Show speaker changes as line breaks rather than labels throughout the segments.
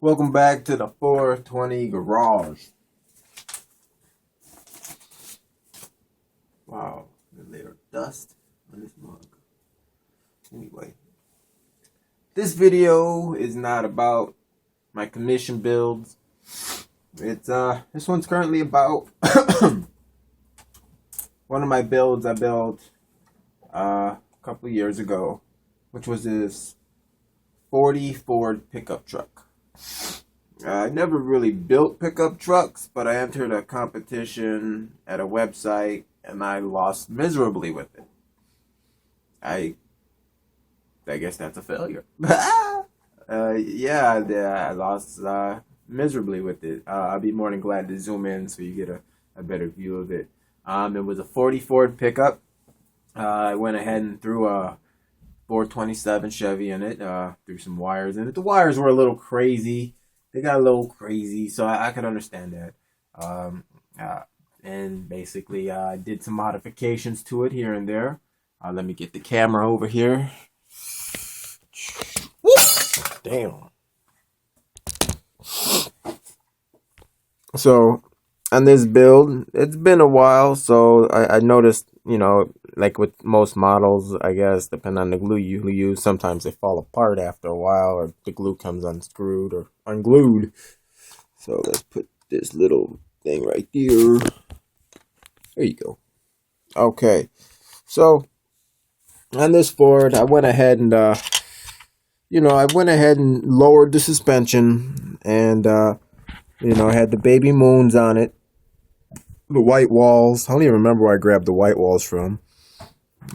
Welcome back to the 420 Garage. Wow, a layer of dust on this mug. Anyway, this video is not about my commission builds. It's this one's currently about one of my builds I built a couple of years ago, which was this 40 Ford pickup truck. I never really built pickup trucks, but I entered a competition at a website and I lost miserably with it. I guess that's a failure. Yeah, I lost miserably with it. I'll be more than glad to zoom in so you get a better view of it. It was a 40 Ford pickup. I went ahead and threw a 427 Chevy in it, threw some wires in it. The wires were a little crazy. They got a little crazy, so I could understand that. And basically, I did some modifications to it here and there. Let me get the camera over here. Woo! Damn. So, on this build, it's been a while, so I noticed, like with most models, I guess, depending on the glue you use, sometimes they fall apart after a while, or the glue comes unscrewed or unglued. So let's put this little thing right there. There you go. Okay, so on this Ford, I went ahead and, I went ahead and lowered the suspension, and, I had the baby moons on it. The white walls. I don't even remember where I grabbed the white walls from.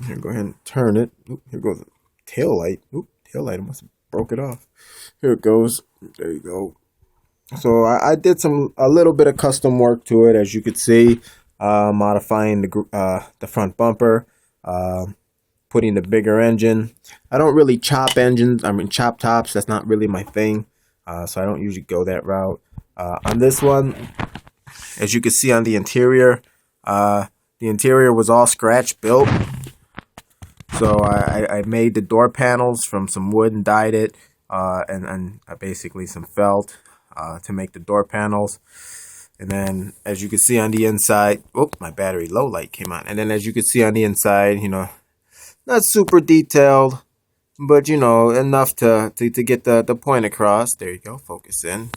Here, go ahead and turn it. Oop, here goes the tail light. Oop, tail light. I must have broke it off. Here it goes. There you go. So I did a little bit of custom work to it, as you could see, modifying the front bumper, putting the bigger engine. I don't really chop engines. I mean, chop tops. That's not really my thing. So I don't usually go that route. On this one, as you can see on the interior was all scratch built. So I made the door panels from some wood and dyed it, and basically some felt to make the door panels. And then as you can see on the inside, my battery low light came on. And then as you can see on the inside, not super detailed, but enough to get the point across. There you go, focus in.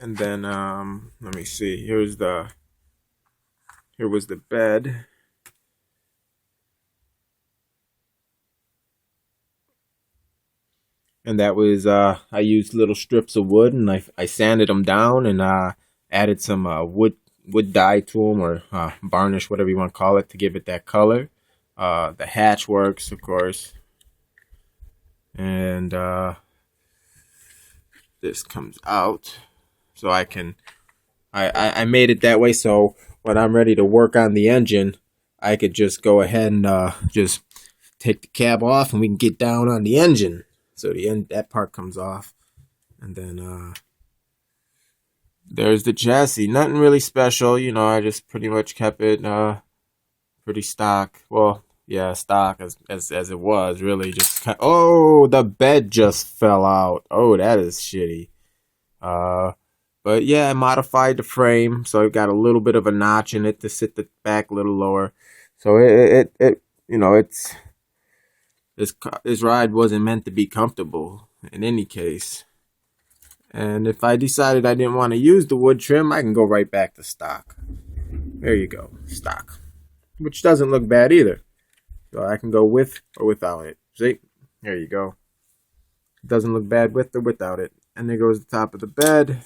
And then let me see. Here was the bed. And that was I used little strips of wood, and I sanded them down, and added some wood dye to them, or varnish, whatever you want to call it, to give it that color. The hatch works, of course. And this comes out. So I made it that way, so when I'm ready to work on the engine, I could just go ahead and just take the cab off, and we can get down on the engine. So that part comes off, and then there's the chassis. Nothing really special, I just pretty much kept it pretty stock. Well, yeah, stock as it was, really. Just oh, the bed just fell out. Oh, that is shitty. But yeah, I modified the frame, so it got a little bit of a notch in it to sit the back a little lower. So this ride wasn't meant to be comfortable in any case. And if I decided I didn't want to use the wood trim, I can go right back to stock. There you go, stock, which doesn't look bad either. So I can go with or without it. See, there you go. It doesn't look bad with or without it. And there goes the top of the bed.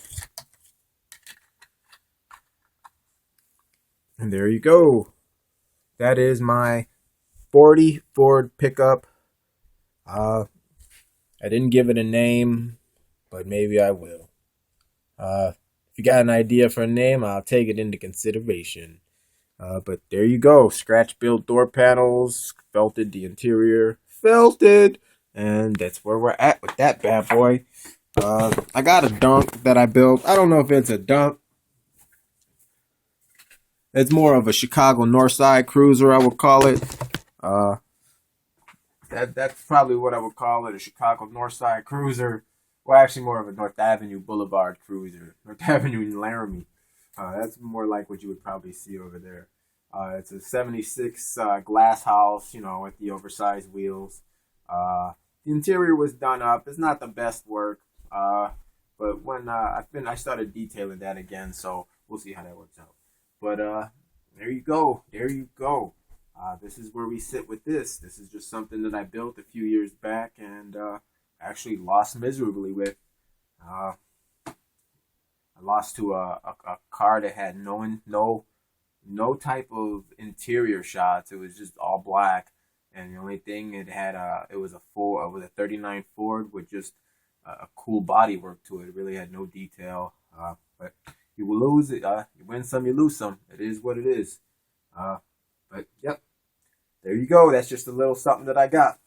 And there you go. That is my 40 Ford pickup. I didn't give it a name, but maybe I will. If you got an idea for a name, I'll take it into consideration. But there you go. Scratch built door panels, felted the interior, felted, and that's where we're at with that bad boy. I got a dunk that I built. I don't know if it's a dunk. It's more of a Chicago Northside Cruiser, I would call it. Uh, that's probably what I would call it, a Chicago Northside Cruiser. Well, actually, more of a North Avenue Boulevard Cruiser. North Avenue in Laramie. That's more like what you would probably see over there. It's a 76 glass house, with the oversized wheels. The interior was done up. It's not the best work, but when I started detailing that again, so we'll see how that works out. But there you go. There you go. This is where we sit with this. This is just something that I built a few years back and actually lost miserably with. Uh, I lost to a car that had no type of interior shots. It was just all black, and the only thing it had it was a 39 Ford with just a cool body work to it. It really had no detail. But you will lose it. You win some, you lose some. It is what it is. But yep, there you go. That's just a little something that I got.